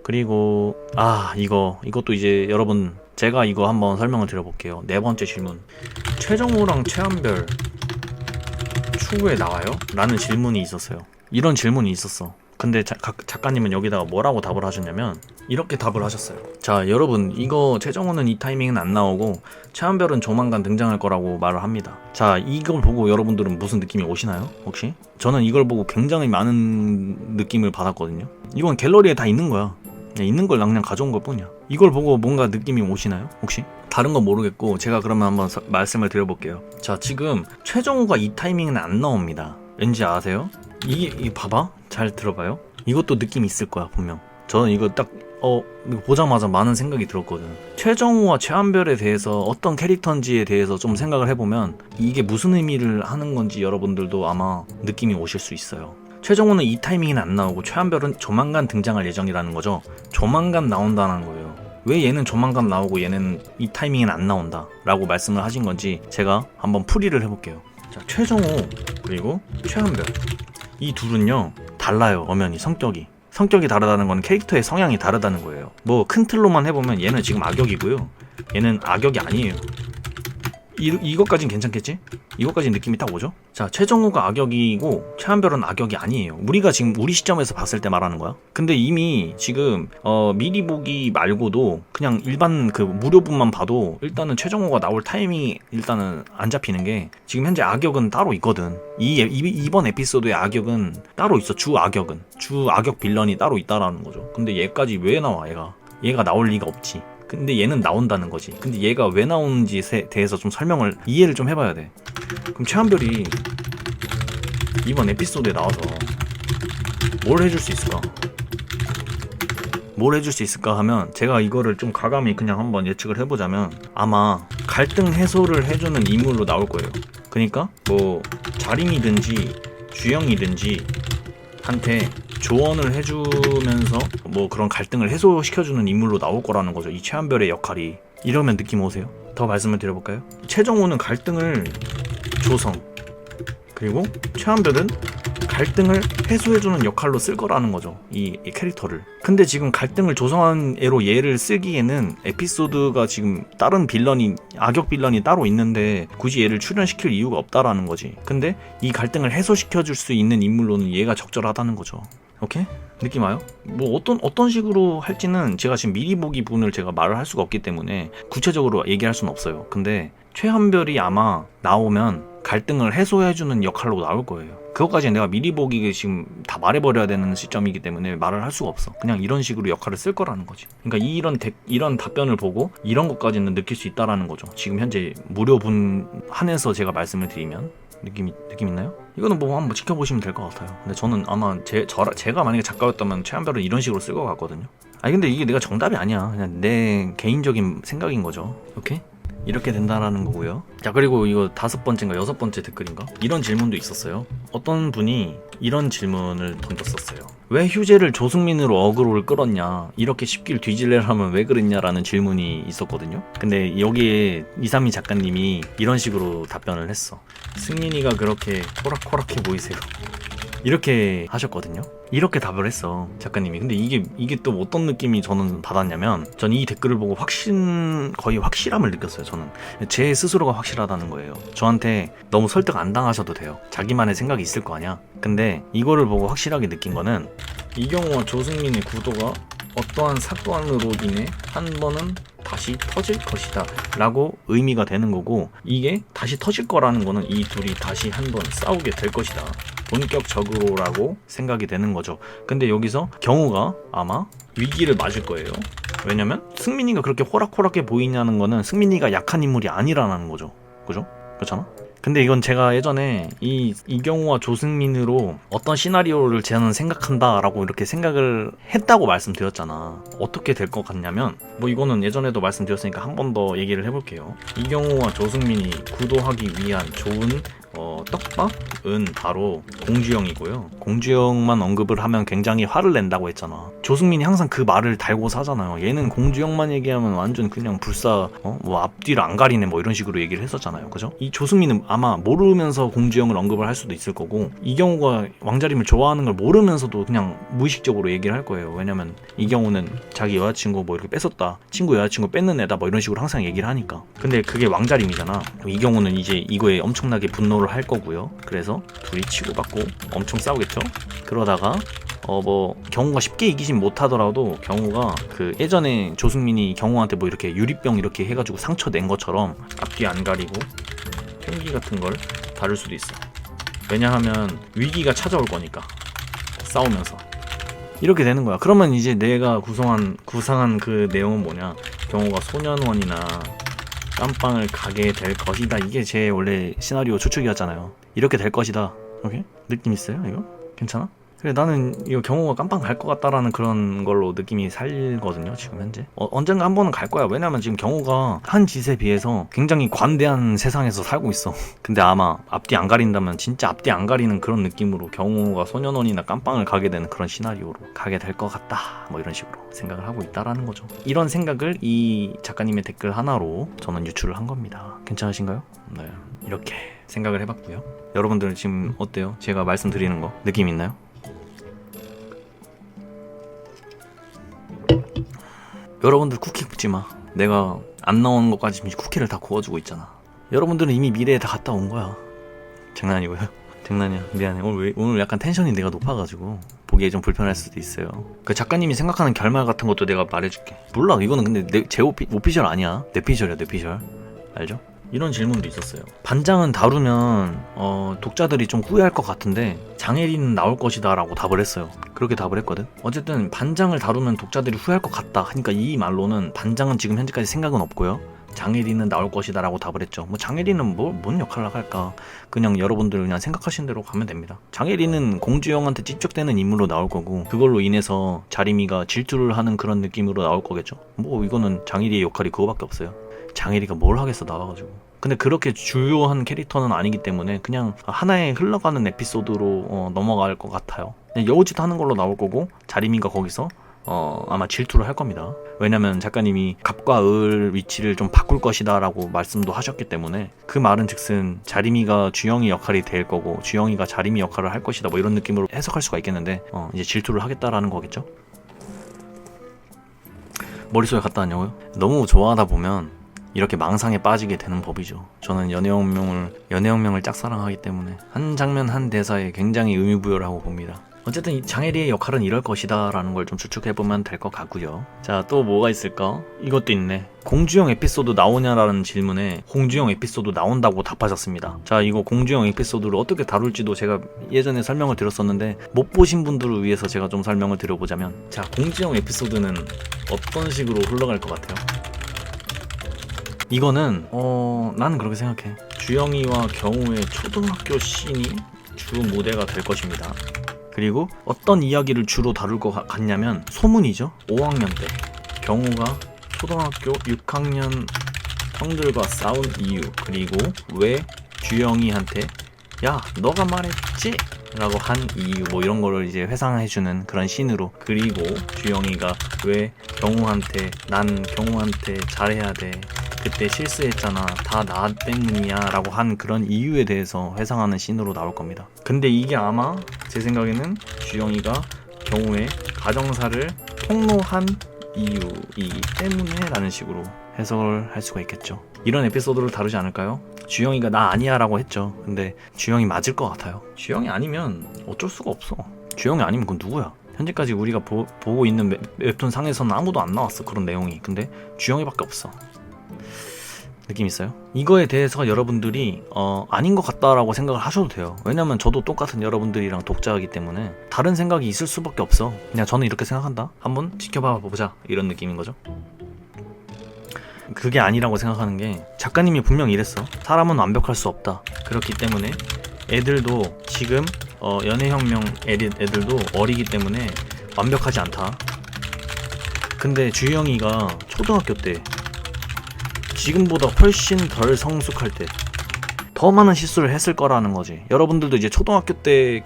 그리고 이것도 이제 여러분 제가 이거 한번 설명을 드려볼게요. 네 번째 질문. 최정우랑 최한별 추후에 나와요? 라는 질문이 있었어요. 이런 질문이 있었어. 근데 작가님은 여기다가 뭐라고 답을 하셨냐면 이렇게 답을 하셨어요. 자, 여러분, 이거 최정우는 이 타이밍은 안 나오고 최한별은 조만간 등장할 거라고 말을 합니다. 자, 이걸 보고 여러분들은 무슨 느낌이 오시나요? 혹시? 저는 이걸 보고 굉장히 많은 느낌을 받았거든요. 이건 갤러리에 다 있는 거야. 있는 걸 그냥 가져온 것 뿐이야. 이걸 보고 뭔가 느낌이 오시나요? 혹시? 다른 건 모르겠고 제가 그러면 한번 말씀을 드려볼게요. 자, 지금 최정우가 이 타이밍은 안 나옵니다. 왠지 아세요? 이게 봐봐, 잘 들어봐요. 이것도 느낌이 있을 거야 분명. 저는 이거 딱 이거 보자마자 많은 생각이 들었거든. 최정우와 최한별에 대해서 어떤 캐릭터인지에 대해서 좀 생각을 해보면 이게 무슨 의미를 하는 건지 여러분들도 아마 느낌이 오실 수 있어요. 최정우는 이 타이밍은 안 나오고 최한별은 조만간 등장할 예정이라는 거죠. 조만간 나온다는 거예요. 왜 얘는 조만간 나오고 얘는 이 타이밍은 안 나온다 라고 말씀을 하신 건지 제가 한번 풀이를 해볼게요. 자, 최정우 그리고 최한별, 이 둘은요 달라요. 엄연히 성격이 다르다는 건 캐릭터의 성향이 다르다는 거예요. 뭐 큰 틀로만 해보면 얘는 지금 악역이고요, 얘는 악역이 아니에요. 이것까진 괜찮겠지? 이것까진 느낌이 딱 오죠? 자, 최정우가 악역이고 최한별은 악역이 아니에요. 우리가 지금 우리 시점에서 봤을 때 말하는 거야. 근데 이미 지금 미리 보기 말고도 그냥 일반 그 무료분만 봐도 일단은 최정우가 나올 타이밍이 일단은 안 잡히는 게, 지금 현재 악역은 따로 있거든. 이번 에피소드의 악역은 따로 있어. 주 악역 빌런이 따로 있다라는 거죠. 근데 얘까지 왜 나와? 얘가 나올 리가 없지. 근데 얘는 나온다는 거지. 근데 얘가 왜 나오는지에 대해서 좀 이해를 좀 해봐야 돼. 그럼 최한별이 이번 에피소드에 나와서 뭘 해줄 수 있을까? 뭘 해줄 수 있을까 하면, 제가 이거를 좀 가감히 그냥 한번 예측을 해보자면 아마 갈등 해소를 해주는 인물로 나올 거예요. 그러니까 뭐 자림이든지 주영이든지 한테 조언을 해주면서 뭐 그런 갈등을 해소시켜주는 인물로 나올 거라는 거죠. 이 최한별의 역할이. 이러면 느낌 오세요? 더 말씀을 드려볼까요? 최정우는 갈등을 조성, 그리고 최한별은 갈등을 해소해주는 역할로 쓸 거라는 거죠, 이 캐릭터를. 근데 지금 갈등을 조성한 애로 얘를 쓰기에는 에피소드가 지금 다른 악역 빌런이 따로 있는데 굳이 얘를 출연시킬 이유가 없다라는 거지. 근데 이 갈등을 해소시켜줄 수 있는 인물로는 얘가 적절하다는 거죠. 오케이? 느낌 와요? 뭐 어떤 식으로 할지는 제가 지금 미리 보기 분을 제가 말을 할 수가 없기 때문에 구체적으로 얘기할 수는 없어요. 근데 최한별이 아마 나오면 갈등을 해소해주는 역할로 나올 거예요. 그것까지 내가 미리 보기 지금 다 말해버려야 되는 시점이기 때문에 말을 할 수가 없어. 그냥 이런 식으로 역할을 쓸 거라는 거지. 그러니까 이런 답변을 보고 이런 것까지는 느낄 수 있다라는 거죠. 지금 현재 무료분 한해서 제가 말씀을 드리면 느낌 있나요? 이거는 뭐 한번 지켜보시면 될 것 같아요. 근데 저는 아마 제가 만약에 작가였다면 최한별은 이런 식으로 쓸 것 같거든요. 근데 이게 내가 정답이 아니야. 그냥 내 개인적인 생각인 거죠. 오케이? 이렇게 된다라는 거고요. 자, 그리고 이거 5번째인가 6번째 댓글인가? 이런 질문도 있었어요. 어떤 분이 이런 질문을 던졌었어요. 왜 휴재를 조승민으로 어그로를 끌었냐? 이렇게 쉽게 뒤질래를 하면 왜 그랬냐라는 질문이 있었거든요. 근데 여기에 232 작가님이 이런 식으로 답변을 했어. 승민이가 그렇게 호락호락해 보이세요? 이렇게 하셨거든요. 이렇게 답을 했어, 작가님이. 근데 이게 또 어떤 느낌이 저는 받았냐면, 전 이 댓글을 보고 거의 확실함을 느꼈어요. 저는 제 스스로가 확실하다는 거예요. 저한테 너무 설득 안 당하셔도 돼요. 자기만의 생각이 있을 거 아니야. 근데 이거를 보고 확실하게 느낀 거는, 이경우와 조승민의 구도가 어떠한 사건으로 인해 한 번은 다시 터질 것이다 라고 의미가 되는 거고, 이게 다시 터질 거라는 거는 이 둘이 다시 한 번 싸우게 될 것이다, 본격적으로라고 생각이 되는 거죠. 근데 여기서 경우가 아마 위기를 맞을 거예요. 왜냐면 승민이가 그렇게 호락호락해 보이냐는 거는 승민이가 약한 인물이 아니라는 거죠. 그죠? 그렇잖아? 근데 이건 제가 예전에 이경우와 조승민으로 어떤 시나리오를 저는 생각한다 라고 이렇게 생각을 했다고 말씀드렸잖아. 어떻게 될 것 같냐면, 뭐 이거는 예전에도 말씀드렸으니까 한 번 더 얘기를 해볼게요. 이경우와 조승민이 구도하기 위한 좋은 떡밥은 바로 공주영이고요. 공주영만 언급을 하면 굉장히 화를 낸다고 했잖아. 조승민이 항상 그 말을 달고 사잖아요. 얘는 공주영만 얘기하면 완전 그냥 불사 뭐 앞뒤를 안 가리네 뭐 이런 식으로 얘기를 했었잖아요. 그죠? 이 조승민은 아마 모르면서 공주영을 언급을 할 수도 있을 거고, 이경우가 왕자림을 좋아하는 걸 모르면서도 그냥 무의식적으로 얘기를 할 거예요. 왜냐면 이경우는 자기 여자친구 뭐 이렇게 뺐었다, 친구 여자친구 뺏는 애다 뭐 이런 식으로 항상 얘기를 하니까. 근데 그게 왕자림이잖아. 이경우는 이제 이거에 엄청나게 분노를 할 거고요. 그래서 둘이 치고받고 엄청 싸우겠죠. 그러다가 뭐 경우가 쉽게 이기진 못하더라도 경우가 그 예전에 조승민이 경우한테 뭐 이렇게 유리병 이렇게 해가지고 상처 낸 것처럼 앞뒤 안 가리고 흉기 같은 걸 다룰 수도 있어. 왜냐하면 위기가 찾아올 거니까 싸우면서 이렇게 되는 거야. 그러면 이제 내가 구상한 그 내용은 뭐냐, 경우가 소년원이나 깜빵을 가게 될 것이다. 이게 제 원래 시나리오 추측이었잖아요. 이렇게 될 것이다. 오케이? 느낌 있어요? 이거? 괜찮아? 그래, 나는 이거 경호가 깜빵 갈 것 같다라는 그런 걸로 느낌이 살거든요, 지금 현재. 언젠가 한 번은 갈 거야. 왜냐면 지금 경호가 한 짓에 비해서 굉장히 관대한 세상에서 살고 있어. 근데 아마 앞뒤 안 가린다면 진짜 앞뒤 안 가리는 그런 느낌으로 경호가 소년원이나 깜빵을 가게 되는 그런 시나리오로 가게 될 것 같다. 뭐 이런 식으로 생각을 하고 있다라는 거죠. 이런 생각을 이 작가님의 댓글 하나로 저는 유출을 한 겁니다. 괜찮으신가요? 네. 이렇게 생각을 해봤고요. 여러분들은 지금 어때요? 제가 말씀드리는 거 느낌 있나요? 여러분들 쿠키 굽지 마. 내가 안 나오는 것까지 쿠키를 다 구워주고 있잖아. 여러분들은 이미 미래에 다 갔다 온 거야. 장난이고요. 장난이야. 미안해. 오늘 약간 텐션이 내가 높아가지고 보기에 좀 불편할 수도 있어요. 그 작가님이 생각하는 결말 같은 것도 내가 말해줄게. 몰라. 이거는 근데 제 오피셜 아니야. 내 피셜이야. 내 피셜. 알죠? 이런 질문도 있었어요. 반장은 다루면 독자들이 좀 후회할 것 같은데 장혜리는 나올 것이다 라고 답을 했어요. 그렇게 답을 했거든. 어쨌든 반장을 다루면 독자들이 후회할 것 같다 하니까 이 말로는 반장은 지금 현재까지 생각은 없고요, 장혜리는 나올 것이다 라고 답을 했죠. 뭐 장혜리는 뭔 역할을 할까, 그냥 여러분들 그냥 생각하신 대로 가면 됩니다. 장혜리는 공주영한테 찝쩍대는 인물로 나올 거고, 그걸로 인해서 자리미가 질투를 하는 그런 느낌으로 나올 거겠죠. 뭐 이거는 장혜리의 역할이 그거밖에 없어요. 장혜리가 뭘 하겠어 나와가지고. 근데 그렇게 주요한 캐릭터는 아니기 때문에 그냥 하나의 흘러가는 에피소드로 넘어갈 것 같아요. 여우짓 하는 걸로 나올 거고, 자리미가 거기서 아마 질투를 할 겁니다. 왜냐면 작가님이 갑과 을 위치를 좀 바꿀 것이다 라고 말씀도 하셨기 때문에, 그 말은 즉슨 자리미가 주영이 역할이 될 거고 주영이가 자리미 역할을 할 것이다 뭐 이런 느낌으로 해석할 수가 있겠는데, 이제 질투를 하겠다라는 거겠죠. 머릿속에 갔다 왔냐고요? 너무 좋아하다 보면 이렇게 망상에 빠지게 되는 법이죠. 저는 연애혁명을 짝사랑하기 때문에 한 장면 한 대사에 굉장히 의미부여를 하고 봅니다. 어쨌든 이 장혜리의 역할은 이럴 것이다 라는 걸 좀 추측해보면 될 것 같고요. 자, 또 뭐가 있을까? 이것도 있네. 공주영 에피소드 나오냐라는 질문에 공주영 에피소드 나온다고 답하셨습니다. 자, 이거 공주영 에피소드를 어떻게 다룰지도 제가 예전에 설명을 드렸었는데 못 보신 분들을 위해서 제가 좀 설명을 드려보자면, 자, 공주영 에피소드는 어떤 식으로 흘러갈 것 같아요? 이거는 나는 그렇게 생각해. 주영이와 경우의 초등학교 씬이 주 무대가 될 것입니다. 그리고 어떤 이야기를 주로 다룰 것 같냐면 소문이죠. 5학년 때 경우가 초등학교 6학년 형들과 싸운 이유, 그리고 왜 주영이한테 야 너가 말했지? 라고 한 이유, 뭐 이런 거를 이제 회상해주는 그런 씬으로, 그리고 주영이가 왜 난 경우한테 잘해야 돼, 그때 실수했잖아, 다 나 때문이야 라고 한 그런 이유에 대해서 회상하는 씬으로 나올 겁니다. 근데 이게 아마 제 생각에는 주영이가 경우의 가정사를 폭로한 이유이기 때문에 라는 식으로 해석을 할 수가 있겠죠. 이런 에피소드를 다루지 않을까요? 주영이가 나 아니야 라고 했죠. 근데 주영이 맞을 것 같아요. 주영이 아니면 어쩔 수가 없어. 주영이 아니면 그건 누구야? 현재까지 우리가 보고 있는 웹툰 상에서는 아무도 안 나왔어, 그런 내용이. 근데 주영이밖에 없어. 느낌 있어요? 이거에 대해서 여러분들이 아닌 것 같다라고 생각을 하셔도 돼요. 왜냐면 저도 똑같은 여러분들이랑 독자이기 때문에 다른 생각이 있을 수밖에 없어. 그냥 저는 이렇게 생각한다, 한번 지켜봐 보자, 이런 느낌인 거죠. 그게 아니라고 생각하는 게, 작가님이 분명 이랬어. 사람은 완벽할 수 없다. 그렇기 때문에 애들도 지금 연애혁명 애들도 어리기 때문에 완벽하지 않다. 근데 주영이가 초등학교 때 지금보다 훨씬 덜 성숙할 때, 더 많은 실수를 했을 거라는 거지. 여러분들도 이제 초등학교 때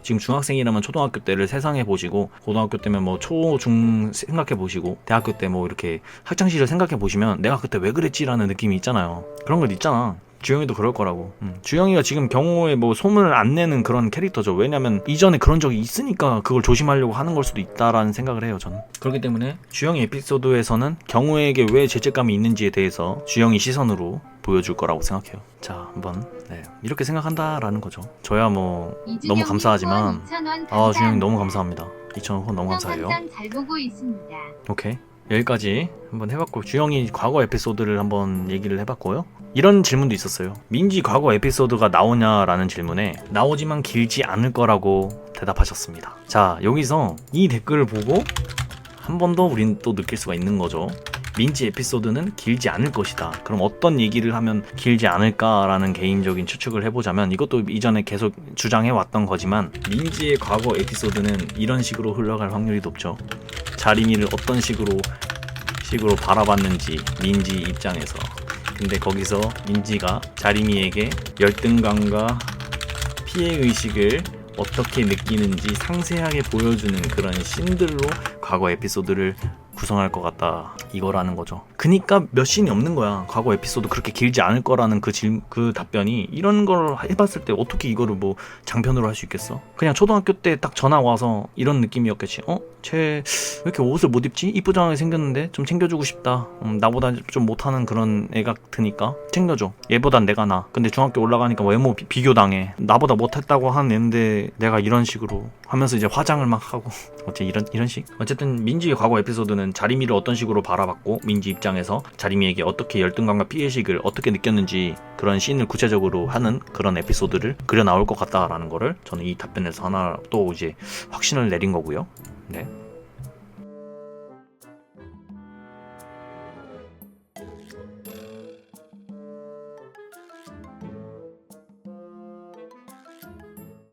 지금 중학생이라면 초등학교 때를 세상해 보시고, 고등학교 때면 뭐 초, 중 생각해 보시고, 대학교 때 뭐 이렇게 학창시절 생각해 보시면 내가 그때 왜 그랬지라는 느낌이 있잖아요. 그런 거 있잖아. 주영이도 그럴 거라고. 주영이가 지금 경호에 뭐 소문을 안 내는 그런 캐릭터죠. 왜냐면 이전에 그런 적이 있으니까 그걸 조심하려고 하는 걸 수도 있다라는 생각을 해요, 저는. 그렇기 때문에 주영이 에피소드에서는 경호에게 왜 죄책감이 있는지에 대해서 주영이 시선으로 보여줄 거라고 생각해요. 자, 한번 이렇게 생각한다라는 거죠. 저야 뭐 너무 감사하지만 주영이 너무 감사합니다. 2,000원 후원 너무 감사해요. 잘 보고 있습니다. 오케이, 여기까지 한번 해봤고, 주영이 과거 에피소드를 한번 얘기를 해봤고요. 이런 질문도 있었어요. 민지 과거 에피소드가 나오냐라는 질문에 나오지만 길지 않을 거라고 대답하셨습니다. 자, 여기서 이 댓글을 보고 한 번 더 우린 또 느낄 수가 있는 거죠. 민지 에피소드는 길지 않을 것이다. 그럼 어떤 얘기를 하면 길지 않을까라는 개인적인 추측을 해보자면, 이것도 이전에 계속 주장해왔던 거지만, 민지의 과거 에피소드는 이런 식으로 흘러갈 확률이 높죠. 자림이를 어떤 식으로 바라봤는지 민지 입장에서. 근데 거기서 민지가 자림이에게 열등감과 피해의식을 어떻게 느끼는지 상세하게 보여주는 그런 씬들로 과거 에피소드를 구성할 것 같다, 이거라는 거죠. 그니까 몇 씬이 없는 거야. 과거 에피소드 그렇게 길지 않을 거라는 그 답변이, 이런 걸 해봤을 때 어떻게 이거를 뭐 장편으로 할 수 있겠어? 그냥 초등학교 때 딱 전화 와서 이런 느낌이었겠지. 쟤 왜 이렇게 옷을 못 입지? 이쁘장하게 생겼는데 좀 챙겨주고 싶다. 나보다 좀 못하는 그런 애 같으니까 챙겨줘. 얘보단 내가 나. 근데 중학교 올라가니까 외모 비교당해. 나보다 못했다고 하는 애인데 내가 이런 식으로 하면서 이제 화장을 막 하고 이런 식? 어쨌든 민지의 과거 에피소드는 자림이를 어떤 식으로 바라봤고, 민지 입장에서 자림이에게 어떻게 열등감과 피해식을 어떻게 느꼈는지 그런 씬을 구체적으로 하는 그런 에피소드를 그려 나올 것 같다라는 거를 저는 이 답변에서 하나 또 이제 확신을 내린 거고요. 네.